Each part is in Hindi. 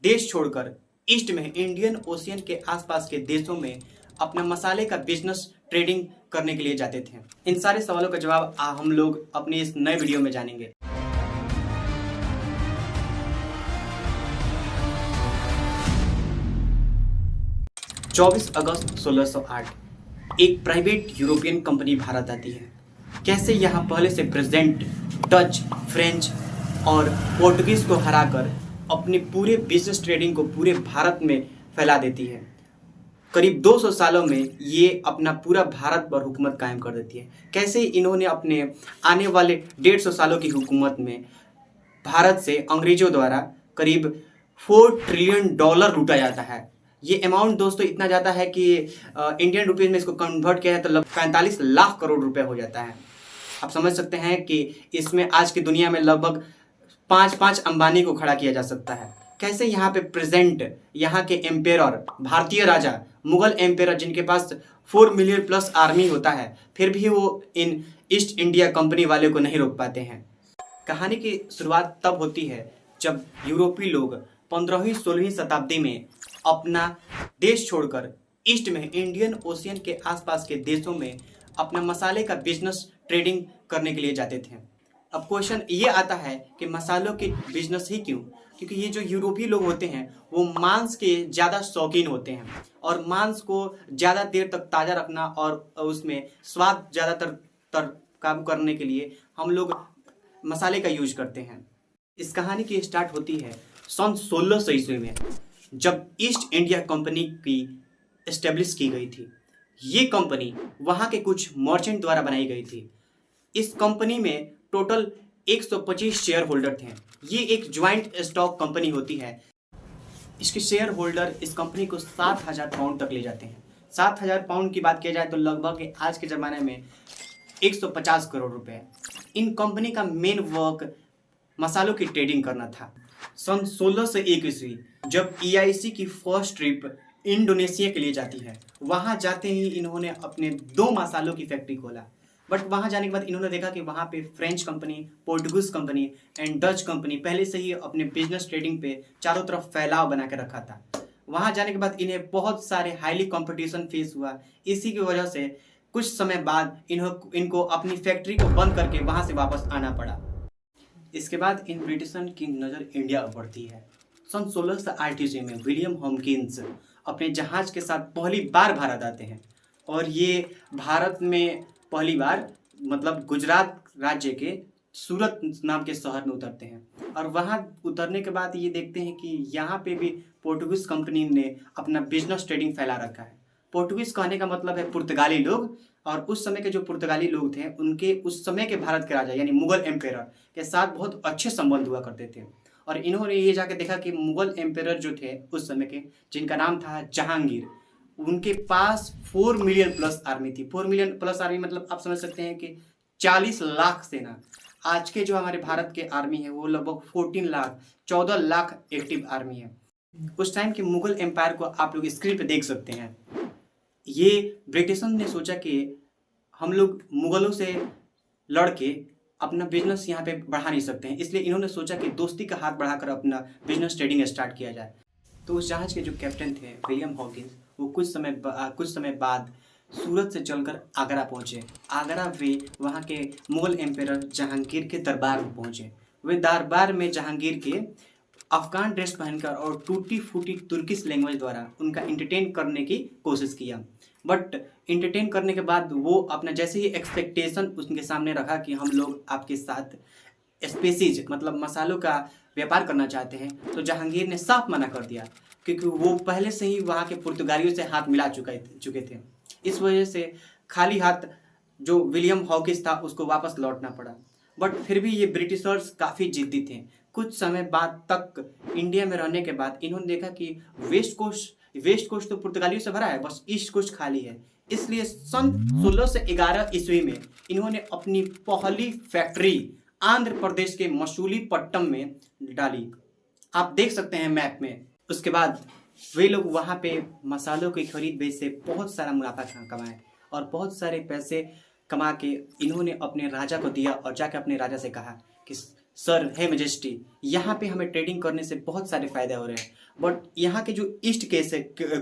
देश छोड़कर ईस्ट में इंडियन ओशियन के आसपास के देशों में अपना मसाले का बिजनेस ट्रेडिंग करने के लिए जाते थे। इन सारे सवालों का जवाब हम लोग अपनी इस नए वीडियो में जानेंगे। चौबीस अगस्त 1608 एक प्राइवेट यूरोपियन कंपनी भारत आती है। कैसे यहाँ पहले से प्रेजेंट डच, फ्रेंच और पोर्टुगीज को हराकर अपने पूरे बिजनेस ट्रेडिंग को पूरे भारत में फैला देती है। करीब 200 सालों में ये अपना पूरा भारत पर हुकूमत कायम कर देती है। कैसे इन्होंने अपने आने वाले 150 सालों की हुकूमत में भारत से अंग्रेजों द्वारा करीब $4 ट्रिलियन लूटा जाता है। ये अमाउंट दोस्तों इतना ज़्यादा है कि इंडियन रुपीज़ में इसको कन्वर्ट किया है तो लगभग 45 लाख करोड़ रुपए हो जाता है। आप समझ सकते हैं कि इसमें आज की दुनिया में लगभग 5 अंबानी को खड़ा किया जा सकता है। कैसे यहाँ पे प्रेजेंट यहाँ के एम्पेरर, भारतीय राजा, मुगल एम्पेरर जिनके पास 4 मिलियन प्लस आर्मी होता है, फिर भी वो इन ईस्ट इंडिया कंपनी वाले को नहीं रोक पाते हैं। कहानी की शुरुआत तब होती है जब यूरोपीय लोग 15वीं-16वीं शताब्दी में अपना देश छोड़कर ईस्ट में इंडियन ओशियन के आसपास के देशों में अपना मसाले का बिजनेस ट्रेडिंग करने के लिए जाते थे। अब क्वेश्चन ये आता है कि मसालों के बिजनेस ही क्यों? क्योंकि ये जो यूरोपीय लोग होते हैं वो मांस के ज़्यादा शौकीन होते हैं और मांस को ज़्यादा देर तक ताज़ा रखना और उसमें स्वाद ज़्यादातर काबू करने के लिए हम लोग मसाले का यूज करते हैं। इस कहानी की स्टार्ट होती है सन 1600 ईस्वी में, जब ईस्ट इंडिया कंपनी की एस्टेब्लिश की गई थी। ये कंपनी वहाँ के कुछ मर्चेंट द्वारा बनाई गई थी। इस कंपनी में टोटल 125 शेयर होल्डर थे। ये एक ज्वाइंट स्टॉक कंपनी होती है। इसके शेयर होल्डर इस कंपनी को 7,000 पाउंड तक ले जाते हैं। 7,000 पाउंड की बात किया जाए तो लगभग आज के ज़माने में 150 करोड़ रुपए। इन कंपनी का मेन वर्क मसालों की ट्रेडिंग करना था। सन 1601 ईस्वी जब EIC की फर्स्ट ट्रिप इंडोनेशिया के लिए जाती है, वहाँ जाते ही इन्होंने अपने 2 मसालों की फैक्ट्री खोला। बट वहाँ जाने के बाद इन्होंने देखा कि वहाँ पे French company, Portuguese company and Dutch company पहले से ही अपने बिजनेस ट्रेडिंग पे चारों तरफ फैलाव बना के रखा था। वहाँ जाने के बाद इन्हें बहुत सारे हाईली कंपटीशन फेस हुआ। इसी की वजह से कुछ समय बाद इनको अपनी फैक्ट्री को बंद करके वहाँ से वापस आना पड़ा। इसके बाद इन ब्रिटिशन की नज़र इंडिया पर पड़ती है। सन 1608 ईस्वी में विलियम हॉकिंस अपने जहाज़ के साथ पहली बार भारत आते हैं और ये भारत में पहली बार मतलब गुजरात राज्य के सूरत नाम के शहर में उतरते हैं। और वहाँ उतरने के बाद ये देखते हैं कि यहाँ पे भी पोर्टुगीज कंपनी ने अपना बिजनेस ट्रेडिंग फैला रखा है। पोर्टुगीज कहने का मतलब है पुर्तगाली लोग, और उस समय के जो पुर्तगाली लोग थे उनके उस समय के भारत के राजा यानी मुगल एम्पेरर के साथ बहुत अच्छे संबंध हुआ करते थे। और इन्होंने ये जाके देखा कि मुगल एम्पेरर जो थे उस समय के, जिनका नाम था जहांगीर, उनके पास 4 मिलियन प्लस आर्मी थी। 4 मिलियन प्लस आर्मी मतलब आप समझ सकते हैं कि 40 लाख सेना। आज के जो हमारे भारत के आर्मी है वो लगभग 14 लाख एक्टिव आर्मी है। उस टाइम के मुगल एम्पायर को आप लोग स्क्रीन पे देख सकते हैं। ये ब्रिटिशन ने सोचा कि हम लोग मुगलों से लड़ के अपना बिजनेस यहाँ पे बढ़ा नहीं सकते हैं, इसलिए इन्होंने सोचा कि दोस्ती का हाथ बढ़ाकर अपना बिजनेस ट्रेडिंग स्टार्ट किया जाए। तो उस जहाज़ के जो कैप्टन थे विलियम हॉकिंस, वो कुछ समय बाद सूरत से चलकर आगरा पहुँचे। आगरा वे वहाँ के मुगल एम्पेरर जहांगीर के दरबार में पहुँचे। वे दरबार में जहांगीर के अफगान ड्रेस पहनकर और टूटी फूटी तुर्किश लैंग्वेज द्वारा उनका इंटरटेन करने की कोशिश किया। बट इंटरटेन करने के बाद वो अपना जैसे ही एक्सपेक्टेशन उनके सामने रखा कि हम लोग आपके साथ स्पेसीज मतलब मसालों का व्यापार करना चाहते हैं, तो जहांगीर ने साफ मना कर दिया, क्योंकि वो पहले से ही वहाँ के पुर्तगालियों से हाथ मिला चुके थे। इस वजह से खाली हाथ जो विलियम हॉकिंस था उसको वापस लौटना पड़ा। बट फिर भी ये ब्रिटिशर्स काफ़ी जिद्दी थे। कुछ समय बाद तक इंडिया में रहने के बाद इन्होंने देखा कि वेस्ट कोस्ट तो पुर्तगालियों से भरा है, बस ईस्ट कोस्ट खाली है। इसलिए सन 1611 ईस्वी में इन्होंने अपनी पहली फैक्ट्री आंध्र प्रदेश के मसूलीपट्टम में डाली। आप देख सकते हैं मैप में। उसके बाद वे लोग वहाँ पे मसालों की खरीद बेच से बहुत सारा मुनाफा कमाए और बहुत सारे पैसे कमा के इन्होंने अपने राजा को दिया और जाकर अपने राजा से कहा कि सर है मेजेस्टी, यहाँ पे हमें ट्रेडिंग करने से बहुत सारे फायदे हो रहे हैं, बट यहाँ के जो ईस्ट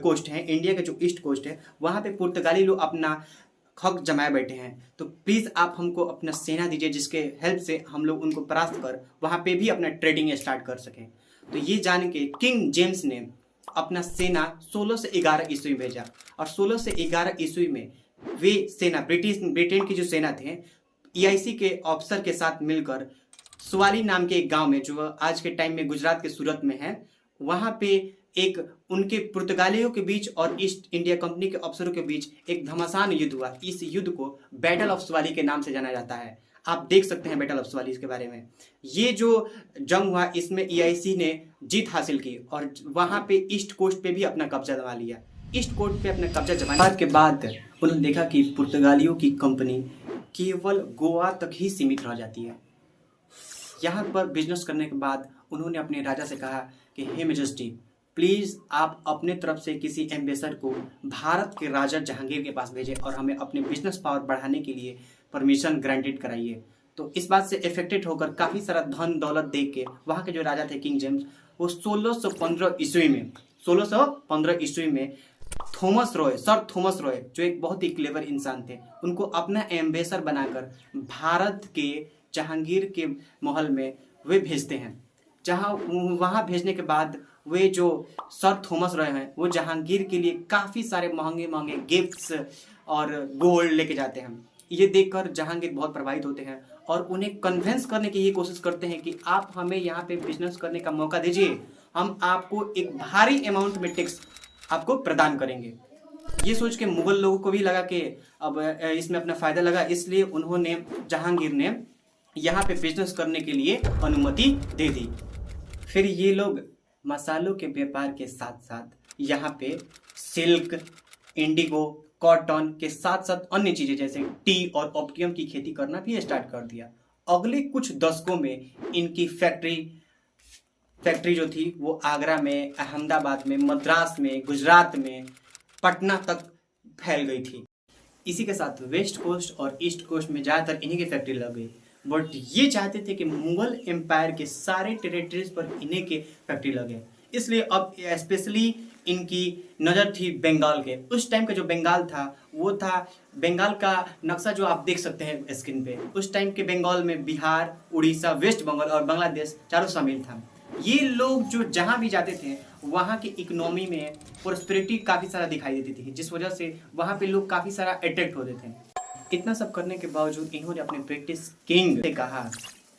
कोस्ट है, इंडिया के जो ईस्ट कोस्ट है, वहाँ पे पुर्तगाली लोग अपना हक जमाए बैठे हैं। तो प्लीज़ आप हमको अपना सेना दीजिए, जिसके हेल्प से हम लोग उनको परास्त कर वहाँ पे भी अपना ट्रेडिंग स्टार्ट कर सकें। तो ये जान के किंग जेम्स ने अपना सेना 16 से 11 ईस्वी भेजा, और 16 से 11 ईस्वी में वे सेना ब्रिटेन की जो सेना थे, ईआईसी के ऑफिसर के साथ मिलकर सुवाली नाम के एक गांव में, जो आज के टाइम में गुजरात के सूरत में है, वहां पे एक उनके पुर्तगालियों के बीच और ईस्ट इंडिया कंपनी के अफसरों के बीच एक घमासान युद्ध हुआ। इस युद्ध को बैटल ऑफ सुवाली के नाम से जाना जाता है। आप देख सकते हैं बैटल ऑफ सुवाली इसके बारे में। ये जो जंग हुआ, इसमें ईआईसी ने जीत हासिल की और वहां पे ईस्ट कोस्ट पे भी अपना कब्जा जमा लिया। ईस्ट कोस्ट पे अपना कब्जा जमाने के बाद उन्होंने देखा कि पुर्तगालियों की कंपनी केवल गोवा तक ही सीमित रह जाती है। यहाँ पर बिजनेस करने के बाद उन्होंने अपने राजा से कहा कि हे मेजेस्टी, प्लीज़ आप अपने तरफ से किसी एम्बेसडर को भारत के राजा जहांगीर के पास भेजें और हमें अपने बिजनेस पावर बढ़ाने के लिए परमिशन ग्रांटेड कराइए। तो इस बात से इफेक्टेड होकर काफ़ी सारा धन दौलत देख के वहाँ के जो राजा थे किंग जेम्स, वो 1615 ईस्वी में सर थॉमस रॉय, जो एक बहुत ही क्लेवर इंसान थे, उनको अपना एम्बेसडर बनाकर भारत के जहांगीर के महल में वे भेजते हैं। जहां वहां भेजने के बाद वे जो सर थॉमस रॉय हैं, वो जहांगीर के लिए काफ़ी सारे महंगे महंगे गिफ्ट्स और गोल्ड लेके जाते हैं। ये देखकर जहांगीर बहुत प्रभावित होते हैं और उन्हें कन्विंस करने की ये कोशिश करते हैं कि आप हमें यहाँ पे बिजनेस करने का मौका दीजिए, हम आपको एक भारी अमाउंट में टैक्स आपको प्रदान करेंगे। ये सोच के मुगल लोगों को भी लगा कि अब इसमें अपना फायदा लगा, इसलिए उन्होंने जहांगीर ने यहाँ पे बिजनेस करने के लिए अनुमति दे दी। फिर ये लोग मसालों के व्यापार के साथ साथ यहाँ पे सिल्क, इंडिगो, कॉटन के साथ साथ अन्य चीज़ें जैसे टी और ओपियम की खेती करना भी स्टार्ट कर दिया। अगले कुछ दशकों में इनकी फैक्ट्री जो थी वो आगरा में, अहमदाबाद में, मद्रास में, गुजरात में, पटना तक फैल गई थी। इसी के साथ वेस्ट कोस्ट और ईस्ट कोस्ट में ज़्यादातर इन्हीं की फैक्ट्री लग गई। बट ये चाहते थे कि मुगल एम्पायर के सारे टेरिटरीज पर इन्हीं के फैक्ट्री लगे, इसलिए अब स्पेशली इनकी नज़र थी बंगाल के। उस टाइम का जो बंगाल था वो था, बंगाल का नक्शा जो आप देख सकते हैं स्क्रीन पे, उस टाइम के बंगाल में बिहार, उड़ीसा, वेस्ट बंगाल और बांग्लादेश चारों शामिल था। ये लोग जो जहाँ भी जाते थे वहाँ की इकोनॉमी में प्रोस्पेरिटी काफ़ी सारा दिखाई देती थी, जिस वजह से वहाँ पे लोग काफ़ी सारा अट्रैक्ट होते थे। इतना सब करने के बावजूद इन्होंने अपने ब्रिटिश किंग से कहा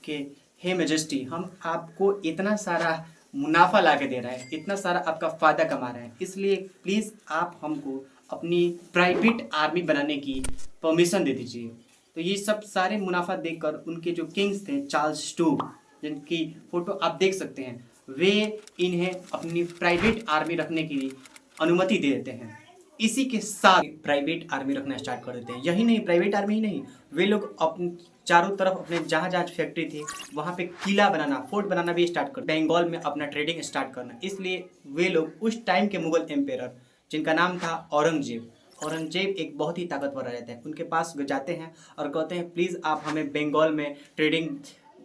कि हे मेजेस्टी, हम आपको इतना सारा मुनाफा ला के दे रहा है, इतना सारा आपका फ़ायदा कमा रहे हैं, इसलिए प्लीज़ आप हमको अपनी प्राइवेट आर्मी बनाने की परमिशन दे दीजिए। तो ये सब सारे मुनाफा देकर उनके जो किंग्स थे, चार्ल्स टू, जिनकी फ़ोटो आप देख सकते हैं, वे इन्हें अपनी प्राइवेट आर्मी रखने की अनुमति दे देते हैं। इसी के साथ प्राइवेट आर्मी रखना स्टार्ट कर देते हैं। यही नहीं, प्राइवेट आर्मी ही नहीं, वे लोग अपने चारों तरफ अपने जहाँ जहाँ फैक्ट्री थी वहाँ पे किला बनाना, फोर्ट बनाना भी स्टार्ट कर, बंगाल में अपना ट्रेडिंग स्टार्ट करना। इसलिए वे लोग उस टाइम के मुगल एम्पेरर, जिनका नाम था औरंगजेब एक बहुत ही ताकतवर राजा थे, उनके पास जाते हैं और कहते हैं प्लीज़ आप हमें बंगाल में ट्रेडिंग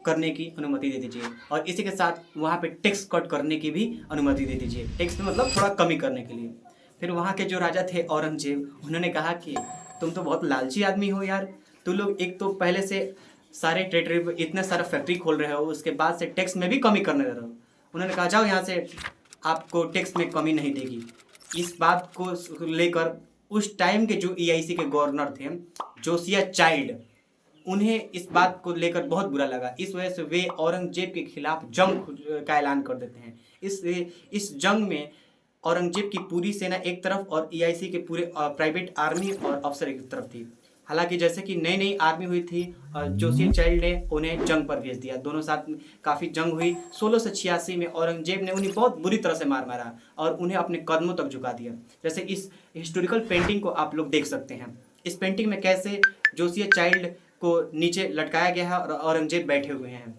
करने की अनुमति दे दीजिए, और इसी के साथ वहाँ पे टैक्स कट करने की भी अनुमति दे दीजिए। टैक्स में मतलब थोड़ा कमी करने के लिए। फिर वहाँ के जो राजा थे औरंगजेब, उन्होंने कहा कि तुम तो बहुत लालची आदमी हो यार, तुम लोग एक तो पहले से सारे टेरिटरी इतना सारा फैक्ट्री खोल रहे हो, उसके बाद से टैक्स में भी कमी करने लग रहे हो। उन्होंने कहा जाओ यहाँ से, आपको टैक्स में कमी नहीं देगी। इस बात को लेकर उस टाइम के जो ईआईसी के गवर्नर थे, जोसिया चाइल्ड, उन्हें इस बात को लेकर बहुत बुरा लगा। इस वजह से वे औरंगजेब के खिलाफ जंग का ऐलान कर देते हैं। इस जंग में औरंगजेब की पूरी सेना एक तरफ और ईआईसी के पूरे प्राइवेट आर्मी और अफसर एक तरफ थी। हालांकि जैसे कि नई नई आर्मी हुई थी, जोसिया चाइल्ड ने उन्हें जंग पर भेज दिया। दोनों साथ में काफ़ी जंग हुई। 1686 में औरंगजेब ने उन्हें बहुत बुरी तरह से मारा और उन्हें अपने कदमों तक झुका दिया। जैसे इस हिस्टोरिकल पेंटिंग को आप लोग देख सकते हैं। इस पेंटिंग में कैसे जोसिया चाइल्ड को नीचे लटकाया गया है और औरंगजेब बैठे हुए हैं।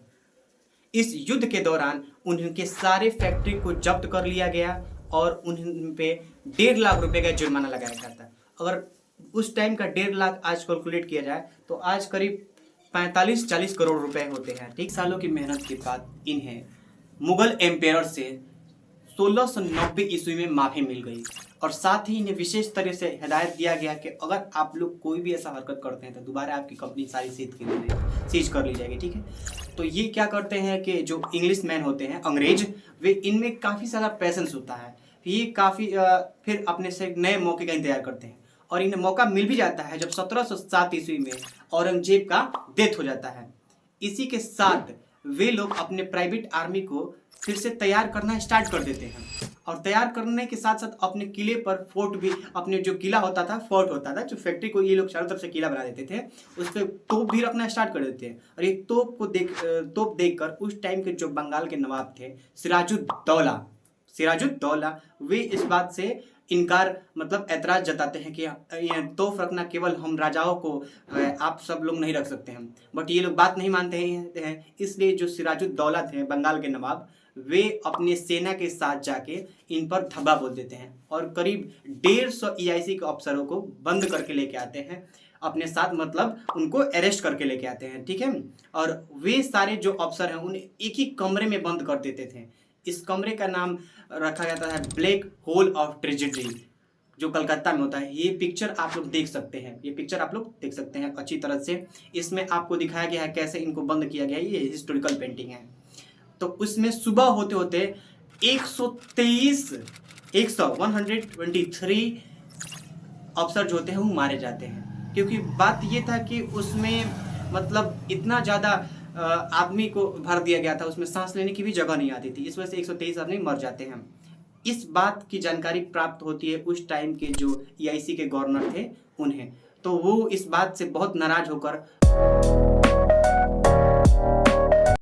इस युद्ध के दौरान उनके सारे फैक्ट्री को जब्त कर लिया गया और उन पे 1.5 लाख रुपए का जुर्माना लगाया गया था। अगर उस टाइम का 1.5 लाख आज कैलकुलेट किया जाए तो आज करीब 45-40 करोड़ रुपए होते हैं। ठीक, सालों की मेहनत के बाद इन्हें मुगल एम्पायर से 1690 ईस्वी में माफी मिल गई और साथ ही इन्हें विशेष तरह से हिदायत दिया गया कि अगर आप लोग कोई भी ऐसा हरकत करते हैं तो दोबारा आपकी कंपनी सारी सीज कर ली जाएगी। ठीक है, तो ये क्या करते हैं कि जो इंग्लिश मैन होते हैं, अंग्रेज, वे इनमें काफ़ी सारा पैसेंस होता है। ये काफ़ी फिर अपने से नए मौके का इंतजार करते हैं और इन्हें मौका मिल भी जाता है जब 1707 ईस्वी में औरंगजेब का डेथ हो जाता है। इसी के साथ वे लोग अपने प्राइवेट आर्मी को फिर से तैयार करना स्टार्ट कर देते हैं और तैयार करने के साथ साथ अपने किले पर फोर्ट भी, अपने जो किला होता था, फोर्ट होता था, जो फैक्ट्री को ये लोग चारों तरफ से किला बना देते थे, उस पर तोप भी रखना स्टार्ट कर देते हैं। और ये तोप देखकर उस टाइम के जो बंगाल के नवाब थे सिराजुद्दौला, वे इस बात से इनकार, मतलब ऐतराज जताते हैं कि ये तोप रखना केवल हम राजाओं को, आप सब लोग नहीं रख सकते हैं। बट ये लोग बात नहीं मानते हैं, इसलिए जो सिराजुद्दौला थे बंगाल के नवाब, वे अपने सेना के साथ जाके इन पर धब्बा बोल देते हैं और करीब 150 EIC के अफसरों को बंद करके लेके आते हैं अपने साथ, मतलब उनको अरेस्ट करके लेके आते हैं। ठीक है, और वे सारे जो अफसर हैं उन्हें एक ही कमरे में बंद कर देते थे। इस कमरे का नाम रखा जाता है ब्लैक होल ऑफ ट्रेजेडी, जो कलकत्ता में होता है। ये पिक्चर आप लोग देख सकते हैं, अच्छी तरह से। इसमें आपको दिखाया गया है कैसे इनको बंद किया गया है। ये हिस्टोरिकल पेंटिंग है। तो उसमें सुबह होते होते 123 123 अफसर जो होते हैं वो मारे जाते हैं, क्योंकि बात ये था कि उसमें मतलब इतना ज़्यादा आदमी को भर दिया गया था, उसमें सांस लेने की भी जगह नहीं आती थी। इस वजह से 123 आदमी मर जाते हैं। इस बात की जानकारी प्राप्त होती है उस टाइम के जो EIC के गवर्नर थे उन्हें, तो वो इस बात से बहुत नाराज होकर